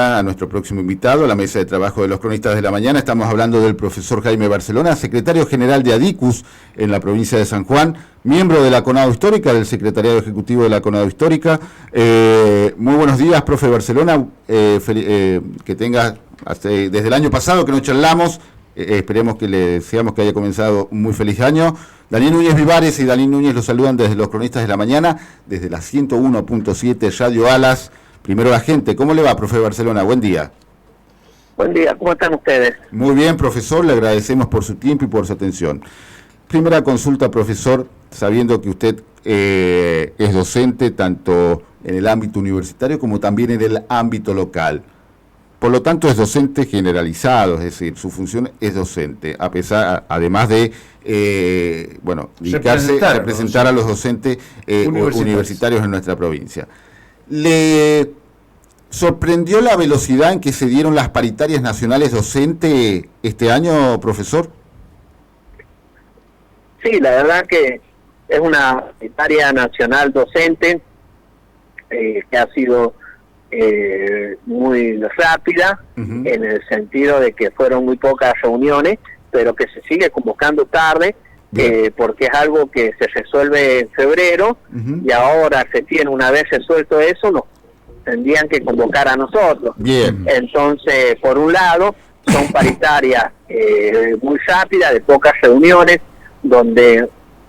A nuestro próximo invitado, a la mesa de trabajo de los cronistas de la mañana. Estamos hablando del profesor Jaime Barcelona, secretario general de ADICUS en la provincia de San Juan, miembro de la CONADO Histórica, del secretariado ejecutivo de la CONADO Histórica. Muy buenos días, profe Barcelona, que tenga desde el año pasado que no charlamos, esperemos que le deseamos que haya comenzado un muy feliz año. Daniel Núñez Vivares y Daniel Núñez los saludan desde los cronistas de la mañana, desde la 101.7 Radio Alas. Primero la gente, ¿cómo le va, profe Barcelona? Buen día. Buen día, ¿cómo están ustedes? Muy bien, profesor, le agradecemos por su tiempo y por su atención. Primera consulta, profesor, sabiendo que usted es docente tanto en el ámbito universitario como también en el ámbito local. Por lo tanto, es docente generalizado, es decir, su función es docente, además de dedicarse a representar a los docentes universitarios en nuestra provincia. ¿Le sorprendió la velocidad en que se dieron las paritarias nacionales docente este año, profesor? Sí, la verdad que es una paritaria nacional docente que ha sido muy rápida, en el sentido de que fueron muy pocas reuniones, pero que se sigue convocando tarde, porque es algo que se resuelve en febrero, y ahora se tiene, una vez resuelto eso, nos tendrían que convocar a nosotros. Bien. Entonces, por un lado, son paritarias muy rápidas, de pocas reuniones, donde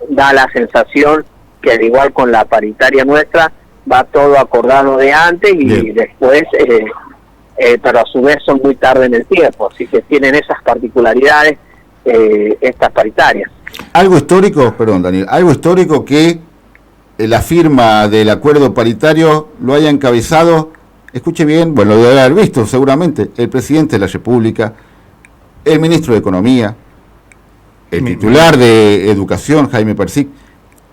da la sensación que, al igual con la paritaria nuestra, va todo acordado de antes y después, pero a su vez son muy tarde en el tiempo, así que tienen esas particularidades estas paritarias. Algo histórico, perdón Daniel, algo histórico que la firma del acuerdo paritario lo haya encabezado, escuche bien, bueno, lo debe haber visto seguramente, el presidente de la República, el ministro de Economía, el titular de Educación, Jaime Persic,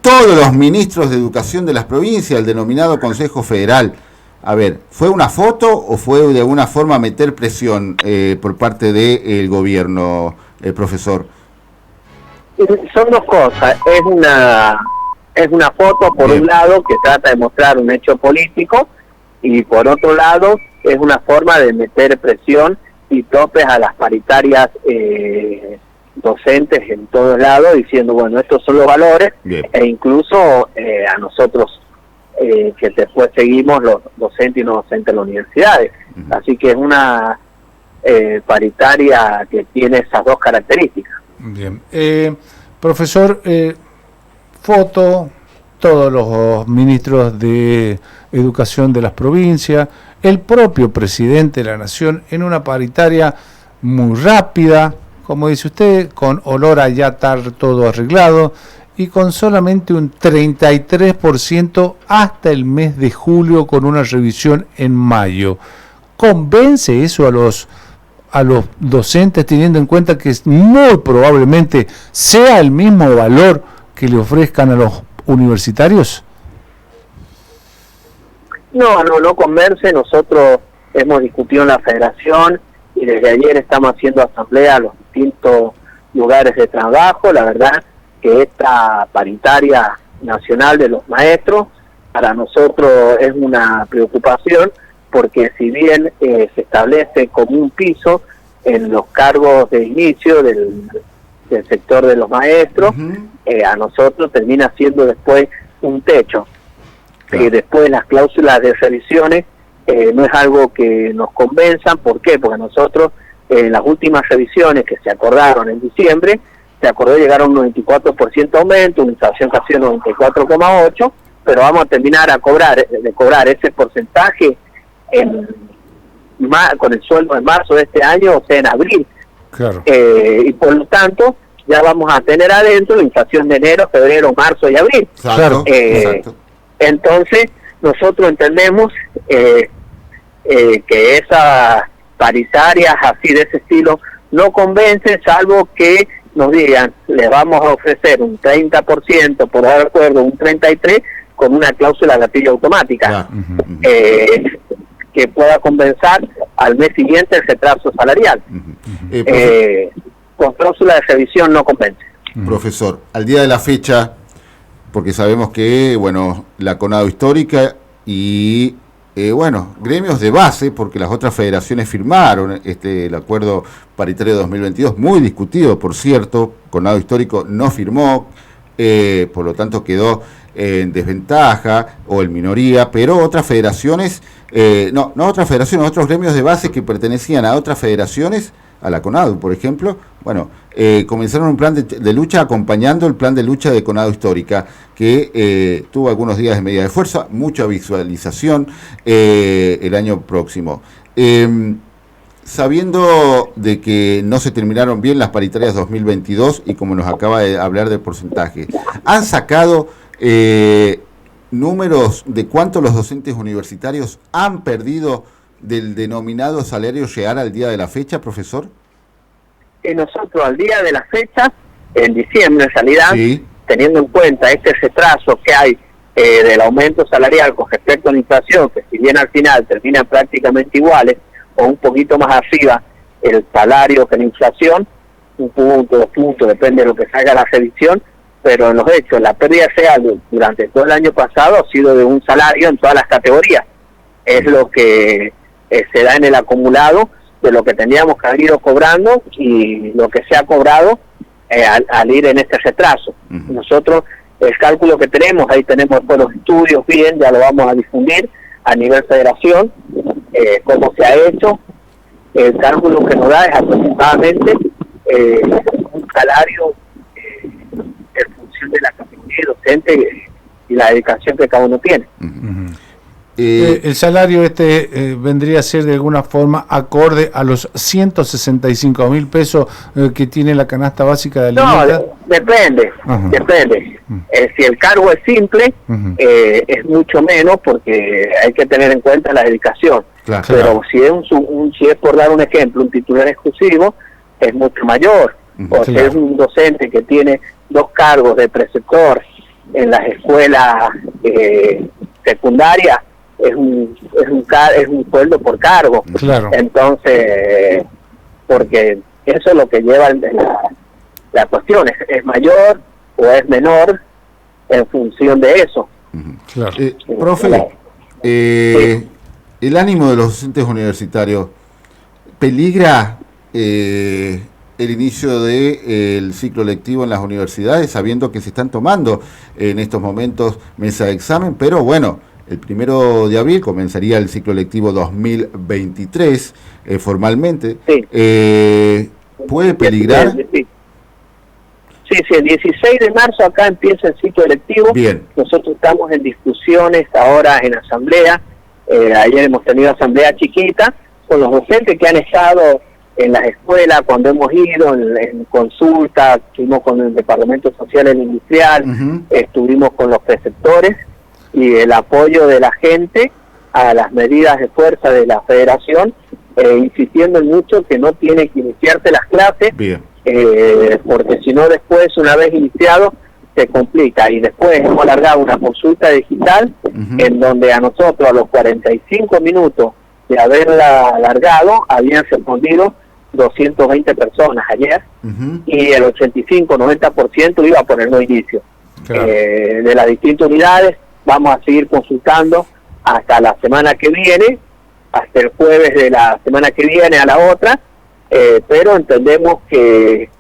todos los ministros de Educación de las provincias, el denominado Consejo Federal. A ver, ¿fue una foto o fue de alguna forma meter presión por parte del gobierno, profesor? Son dos cosas. Es una foto, por un lado, que trata de mostrar un hecho político, y por otro lado, es una forma de meter presión y topes a las paritarias docentes en todos lados, diciendo, bueno, estos son los valores, e incluso a nosotros que después seguimos, los docentes y no docentes en las universidades. Así que es una paritaria que tiene esas dos características. Bien. Profesor, foto, todos los ministros de Educación de las provincias, el propio presidente de la Nación en una paritaria muy rápida, como dice usted, con olor a ya estar todo arreglado, y con solamente un 33% hasta el mes de julio, con una revisión en mayo. ¿Convence eso a los docentes, teniendo en cuenta que muy probablemente sea el mismo valor que le ofrezcan a los universitarios? No convence. Nosotros hemos discutido en la federación y desde ayer estamos haciendo asamblea a los distintos lugares de trabajo. La verdad que esta paritaria nacional de los maestros para nosotros es una preocupación, porque si bien se establece como un piso en los cargos de inicio del sector de los maestros, a nosotros termina siendo después un techo. Después las cláusulas de revisiones no es algo que nos convenzan. ¿Por qué? Porque nosotros en las últimas revisiones que se acordaron en diciembre, se acordó llegar a un 94% aumento, una inflación casi de 94,8%, pero vamos a terminar de cobrar ese porcentaje con el sueldo de marzo de este año, o sea, en abril. Claro. Y por lo tanto, ya vamos a tener adentro la inflación de enero, febrero, marzo y abril. Claro. Exacto. Entonces, nosotros entendemos que esas paritarias así de ese estilo no convencen, salvo que nos digan, les vamos a ofrecer un 30%, por dar acuerdo, un 33%, con una cláusula de gatillo automática, que pueda compensar al mes siguiente el retraso salarial. Con cláusula de revisión no convence. Profesor, al día de la fecha, porque sabemos que, bueno, la CONADO Histórica y gremios de base, porque las otras federaciones firmaron el acuerdo paritario de 2022, muy discutido, por cierto. Conado Histórico no firmó, por lo tanto quedó en desventaja o en minoría, pero otras federaciones, otros gremios de base que pertenecían a otras federaciones, a la CONADU, por ejemplo, comenzaron un plan de lucha acompañando el plan de lucha de Conado Histórica, que tuvo algunos días de medida de fuerza, mucha visualización el año próximo. Sabiendo de que no se terminaron bien las paritarias 2022 y como nos acaba de hablar del porcentaje, ¿han sacado números de cuánto los docentes universitarios han perdido del denominado salario real al día de la fecha, profesor? Nosotros al día de la fecha, en diciembre en realidad, sí, teniendo en cuenta este retraso que hay del aumento salarial con respecto a la inflación, que si bien al final terminan prácticamente iguales o un poquito más arriba el salario que la inflación, 1 punto, 2 puntos, depende de lo que salga la revisión, pero en los hechos la pérdida real durante todo el año pasado ha sido de un salario en todas las categorías. Es lo que se da en el acumulado de lo que teníamos que haber ido cobrando y lo que se ha cobrado al ir en este retraso. Nosotros, el cálculo que tenemos, ahí tenemos los estudios bien, ya lo vamos a difundir a nivel federación, cómo se ha hecho. El cálculo que nos da es aproximadamente un salario en función de la categoría docente y la dedicación que cada uno tiene. El salario vendría a ser de alguna forma acorde a los 165.000 pesos que tiene la canasta básica de alimentos. No, depende. Si el cargo es simple, es mucho menos porque hay que tener en cuenta la dedicación. Claro. Pero si es por dar un ejemplo, un titular exclusivo, es mucho mayor. O si es un docente que tiene 2 cargos de preceptor en las escuelas secundarias, es un sueldo por cargo. Claro. Entonces, porque eso es lo que lleva la cuestión, es mayor o es menor en función de eso. Claro. Profe, el ánimo de los docentes universitarios, ¿peligra el inicio del ciclo lectivo en las universidades, sabiendo que se están tomando en estos momentos mesa de examen? Pero bueno, el 1 de abril comenzaría el ciclo lectivo 2023 formalmente. Sí. ¿Puede peligrar? Sí, el 16 de marzo acá empieza el ciclo lectivo. Bien. Nosotros estamos en discusiones ahora en asamblea. Ayer hemos tenido asamblea chiquita con los docentes que han estado en las escuelas cuando hemos ido en consulta, estuvimos con el Departamento Social e Industrial, estuvimos con los preceptores, y el apoyo de la gente a las medidas de fuerza de la federación, insistiendo en mucho que no tiene que iniciarse las clases, porque si no después, una vez iniciado, se complica. Y después hemos alargado una consulta digital en donde a nosotros a los 45 minutos de haberla alargado habían respondido 220 personas ayer, y el 85-90% iba por el no inicio. Claro. De las distintas unidades vamos a seguir consultando hasta la semana que viene, hasta el jueves de la semana que viene a la otra, pero entendemos que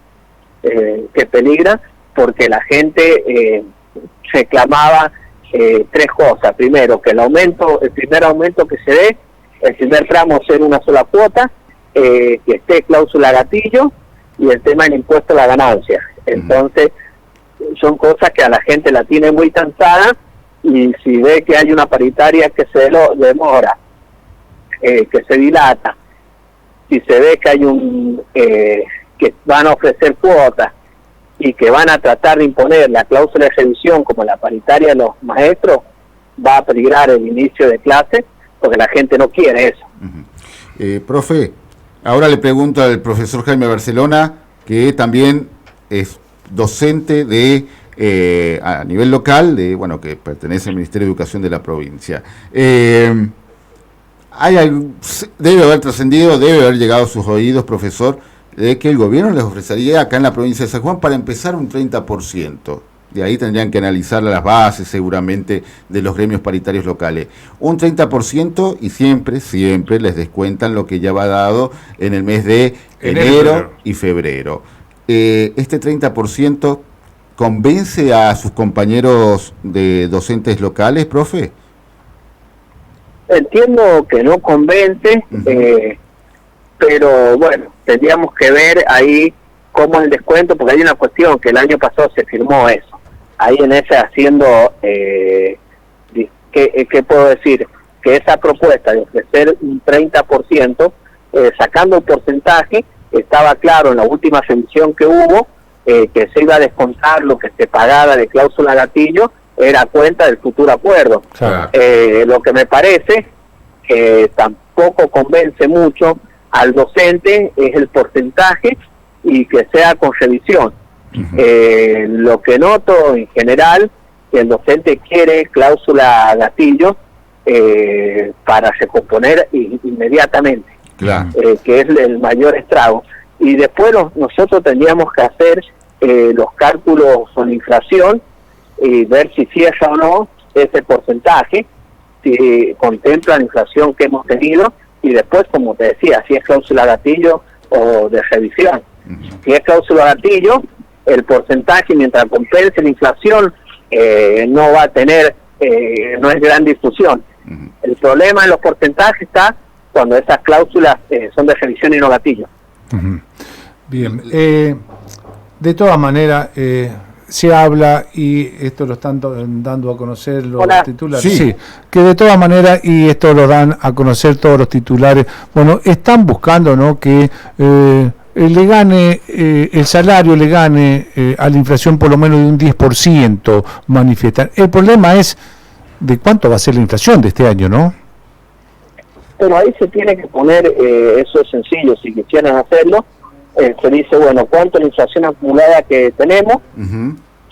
peligra porque la gente reclamaba 3 cosas. Primero, que el primer aumento que se dé, el primer tramo ser una sola cuota, que esté cláusula gatillo, y el tema del impuesto a la ganancia. Entonces, son cosas que a la gente la tiene muy cansada, y si ve que hay una paritaria que se demora, que se dilata, si se ve que hay que van a ofrecer cuotas y que van a tratar de imponer la cláusula de revisión como la paritaria de los maestros, va a peligrar el inicio de clase, porque la gente no quiere eso. Profe, ahora le pregunto al profesor Jaime Barcelona, que también es docente a nivel local, que pertenece al Ministerio de Educación de la provincia. Debe haber trascendido, debe haber llegado a sus oídos, profesor, de que el gobierno les ofrecería acá en la provincia de San Juan para empezar un 30%. de ahí tendrían que analizar las bases seguramente de los gremios paritarios locales. Un 30% y siempre les descuentan lo que ya va dado en el mes de enero y febrero. Este 30% convence a sus compañeros de docentes locales, profe. Entiendo que no convence, pero bueno, tendríamos que ver ahí cómo el descuento, porque hay una cuestión que el año pasado se firmó eso. Ahí en ese haciendo, ¿qué puedo decir? Que esa propuesta de ofrecer un 30%, sacando el porcentaje, estaba claro en la última revisión que hubo, que se iba a descontar lo que se pagara de cláusula gatillo, era cuenta del futuro acuerdo. Claro. Lo que me parece que tampoco convence mucho al docente es el porcentaje y que sea con revisión. Lo que noto en general, que el docente quiere cláusula gatillo para recomponer inmediatamente, claro. Que es el mayor estrago. Y después nosotros tendríamos que hacer los cálculos con inflación y ver si cierra o no ese porcentaje, si contempla la inflación que hemos tenido, y después, como te decía, si es cláusula gatillo o de revisión. Si es cláusula gatillo, el porcentaje, mientras compense la inflación, no va a tener, no es gran discusión. El problema en los porcentajes está cuando esas cláusulas son de revisión y no gatillo. Bien, de todas maneras, se habla, y esto lo están dando a conocer los titulares, sí, que de todas maneras, y esto lo dan a conocer todos los titulares, bueno, están buscando, ¿no?, que le gane, el salario le gane a la inflación por lo menos de un 10%, manifiestan. El problema es de cuánto va a ser la inflación de este año, ¿no? Pero ahí se tiene que poner, eso es sencillo, si quisieran hacerlo, se dice, bueno, ¿cuánto es la inflación acumulada que tenemos?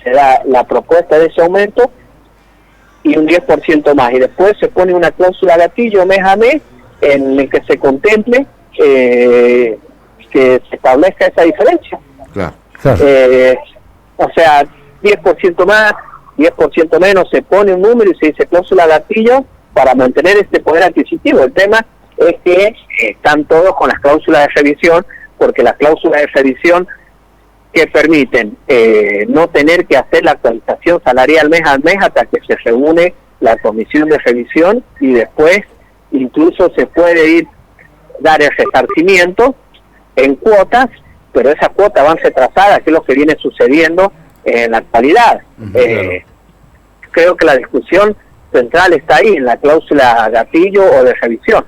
Se da la propuesta de ese aumento y un 10% más, y después se pone una cláusula gatillo mes a mes en el que se contemple que se establezca esa diferencia. Claro. O sea, 10% más, 10% menos, se pone un número y se dice cláusula gatillo para mantener este poder adquisitivo. El tema es que están todos con las cláusulas de revisión, porque las cláusulas de revisión que permiten no tener que hacer la actualización salarial mes a mes hasta que se reúne la comisión de revisión, y después incluso se puede dar el resarcimiento en cuotas, pero esas cuotas van retrasadas, que es lo que viene sucediendo en la actualidad. Creo que la discusión central está ahí, en la cláusula gatillo o de revisión.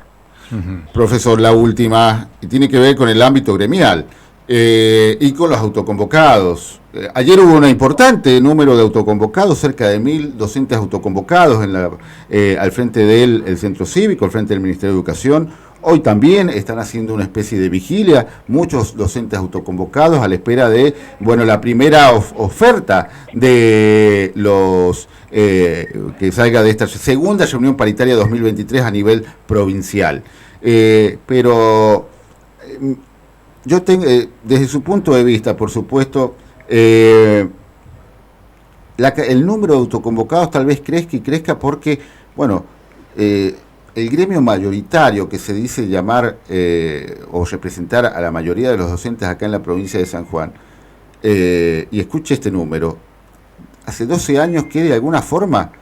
Profesor, la última, y tiene que ver con el ámbito gremial y con los autoconvocados. Ayer hubo un importante número de autoconvocados, cerca de 1.000 docentes autoconvocados al frente del Centro Cívico, al frente del Ministerio de Educación. Hoy también están haciendo una especie de vigilia, muchos docentes autoconvocados a la espera de, bueno, la primera oferta de los que salga de esta segunda reunión paritaria 2023 a nivel provincial. Pero yo tengo, desde su punto de vista, por supuesto, el número de autoconvocados tal vez crezca porque, bueno, el gremio mayoritario que se dice llamar o representar a la mayoría de los docentes acá en la provincia de San Juan, y escuche este número, hace 12 años que de alguna forma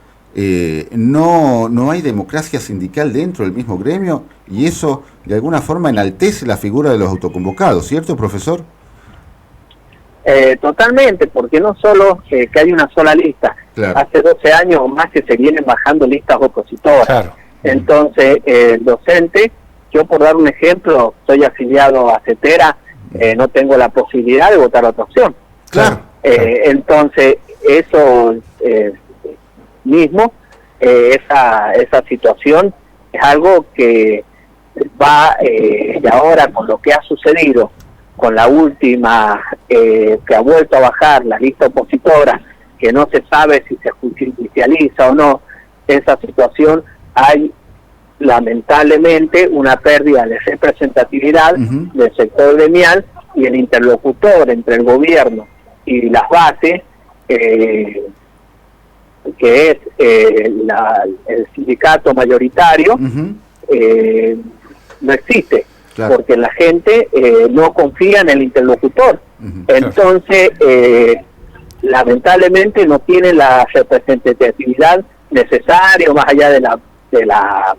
no hay democracia sindical dentro del mismo gremio, y eso de alguna forma enaltece la figura de los autoconvocados, ¿cierto, profesor? Totalmente, porque no solo que hay una sola lista, claro. Hace 12 años o más que se vienen bajando listas opositoras. Claro. Entonces, el docente, yo por dar un ejemplo, estoy afiliado a CETERA, no tengo la posibilidad de votar otra opción. Claro. Entonces, eso mismo, esa situación es algo que va, y ahora con lo que ha sucedido, con la última, que ha vuelto a bajar la lista opositora, que no se sabe si se judicializa o no, esa situación, hay lamentablemente una pérdida de representatividad del sector gremial, y el interlocutor entre el gobierno y las bases que es el sindicato mayoritario, no existe, claro, porque la gente no confía en el interlocutor. Entonces, lamentablemente no tiene la representatividad necesaria, más allá de la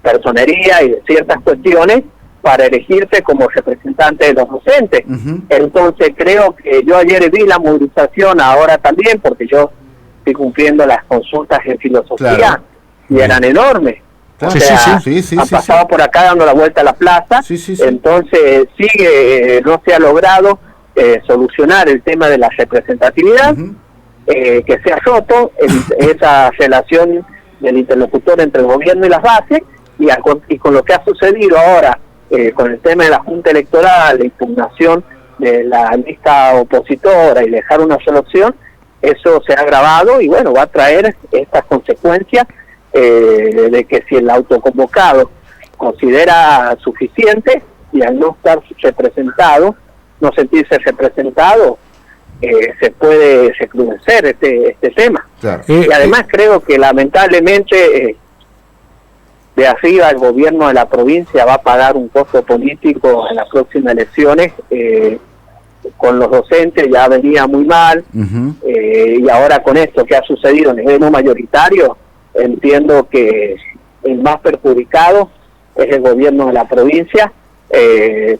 personería y de ciertas cuestiones, para elegirse como representante de los docentes. Entonces creo que yo ayer vi la movilización, ahora también, porque yo estoy cumpliendo las consultas en filosofía, claro, y eran enormes. Claro. O sea, han pasado por acá dando la vuelta a la plaza. Entonces no se ha logrado solucionar el tema de la representatividad, que se ha roto esa relación del interlocutor entre el gobierno y las bases, y con lo que ha sucedido ahora con el tema de la Junta Electoral, la impugnación de la lista opositora y dejar una sola opción, eso se ha agravado y bueno, va a traer estas consecuencias de que si el autoconvocado considera suficiente y al no estar representado, no sentirse representado, se puede recrudecer este tema. Claro. Y además creo que lamentablemente de arriba el gobierno de la provincia va a pagar un costo político en las próximas elecciones. Con los docentes ya venía muy mal, y ahora con esto que ha sucedido en el gobierno mayoritario, entiendo que el más perjudicado es el gobierno de la provincia,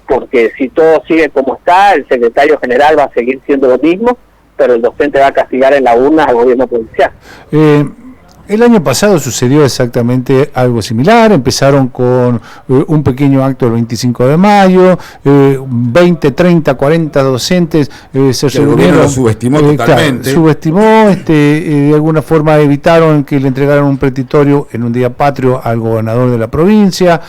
porque si todo sigue como está, el secretario general va a seguir siendo lo mismo, pero el docente va a castigar en la urna al gobierno provincial. El año pasado sucedió exactamente algo similar. Empezaron con un pequeño acto el 25 de mayo, 20, 30, 40 docentes se reunieron. Lo subestimó totalmente. Claro, subestimó, de alguna forma evitaron que le entregaran un petitorio en un día patrio al gobernador de la provincia,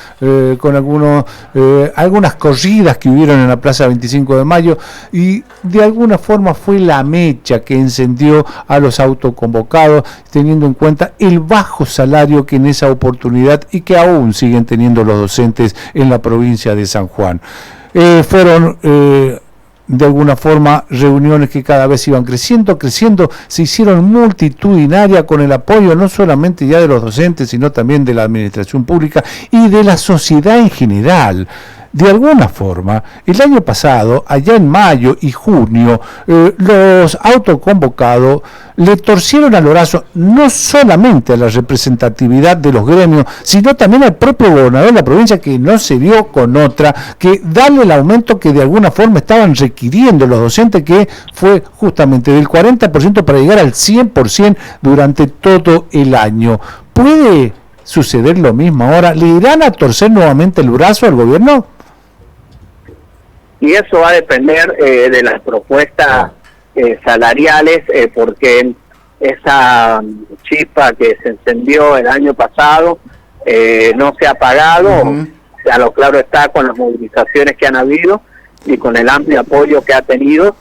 con algunas corridas que hubieron en la plaza 25 de mayo, y de alguna forma fue la mecha que encendió a los autoconvocados, teniendo en cuenta el bajo salario que en esa oportunidad y que aún siguen teniendo los docentes en la provincia de San Juan. Fueron de alguna forma reuniones que cada vez iban creciendo, se hicieron multitudinarias con el apoyo no solamente ya de los docentes, sino también de la administración pública y de la sociedad en general. De alguna forma, el año pasado, allá en mayo y junio, los autoconvocados le torcieron al brazo no solamente a la representatividad de los gremios, sino también al propio gobernador de la provincia, que no se vio con otra que darle el aumento que de alguna forma estaban requiriendo los docentes, que fue justamente del 40% para llegar al 100% durante todo el año. ¿Puede suceder lo mismo ahora? ¿Le irán a torcer nuevamente el brazo al gobierno? Y eso va a depender de las propuestas salariales, porque esa chispa que se encendió el año pasado no se ha apagado, a lo claro está con las movilizaciones que han habido y con el amplio apoyo que ha tenido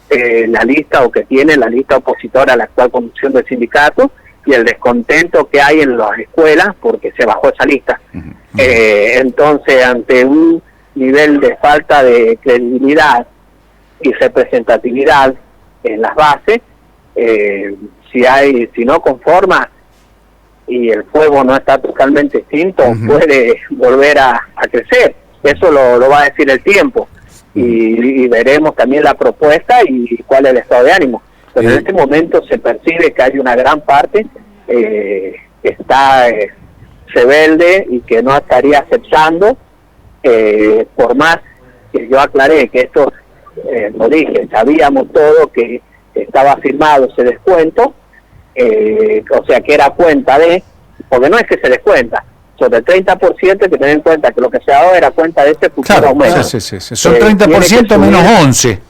la lista, o que tiene la lista opositora a la actual conducción del sindicato, y el descontento que hay en las escuelas porque se bajó esa lista. Entonces, ante un nivel de falta de credibilidad y representatividad en las bases, si no conforma y el fuego no está totalmente extinto, puede volver a crecer. Eso lo va a decir el tiempo, y veremos también la propuesta y cuál es el estado de ánimo. Pero en este momento se percibe que hay una gran parte que está rebelde y que no estaría aceptando, por más que yo aclaré que esto, lo dije, sabíamos todo que estaba firmado ese descuento, o sea que era cuenta de, porque no es que se descuenta, sobre el 30% hay que tener en cuenta que lo que se ha dado era cuenta de ese futuro aumento. Sí. Son 30% menos 11.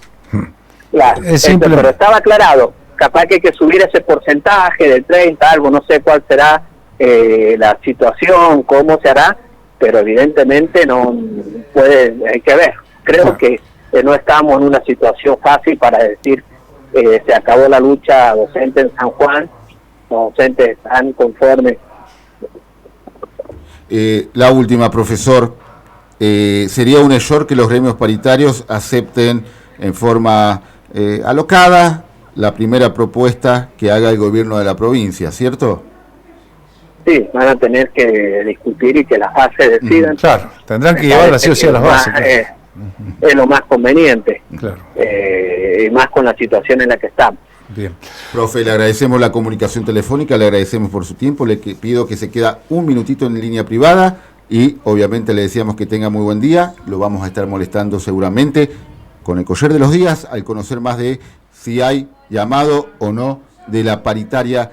Claro, pero estaba aclarado, capaz que hay que subir ese porcentaje del 30, algo, no sé cuál será la situación, cómo se hará, pero evidentemente no puede, hay que ver. Creo que no estamos en una situación fácil para decir se acabó la lucha docente en San Juan, los docentes están conformes. La última, profesor, sería un error que los gremios paritarios acepten en forma alocada la primera propuesta que haga el gobierno de la provincia, ¿cierto? Sí, van a tener que discutir y que las bases decidan. Claro, tendrán que llevarla sí o sí a las bases. Claro. Es lo más conveniente, Claro. Y más con la situación en la que estamos. Bien. Profe, le agradecemos la comunicación telefónica, le agradecemos por su tiempo, pido que se queda un minutito en línea privada y obviamente le deseamos que tenga muy buen día, lo vamos a estar molestando seguramente con el correr de los días al conocer más de si hay llamado o no de la paritaria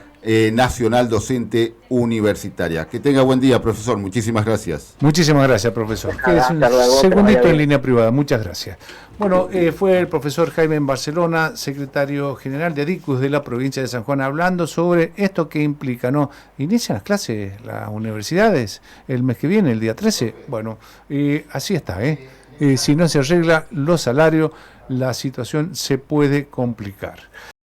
nacional docente universitaria. Que tenga buen día, profesor. Muchísimas gracias. Muchísimas gracias, profesor. Quédese un segundito en línea privada. Muchas gracias. Bueno, fue el profesor Jaime Barcelona, secretario general de ADICUS de la provincia de San Juan, hablando sobre esto que implica, ¿no? Inician las clases, las universidades, el mes que viene, el día 13. Bueno, así está, si no se arregla los salarios, la situación se puede complicar.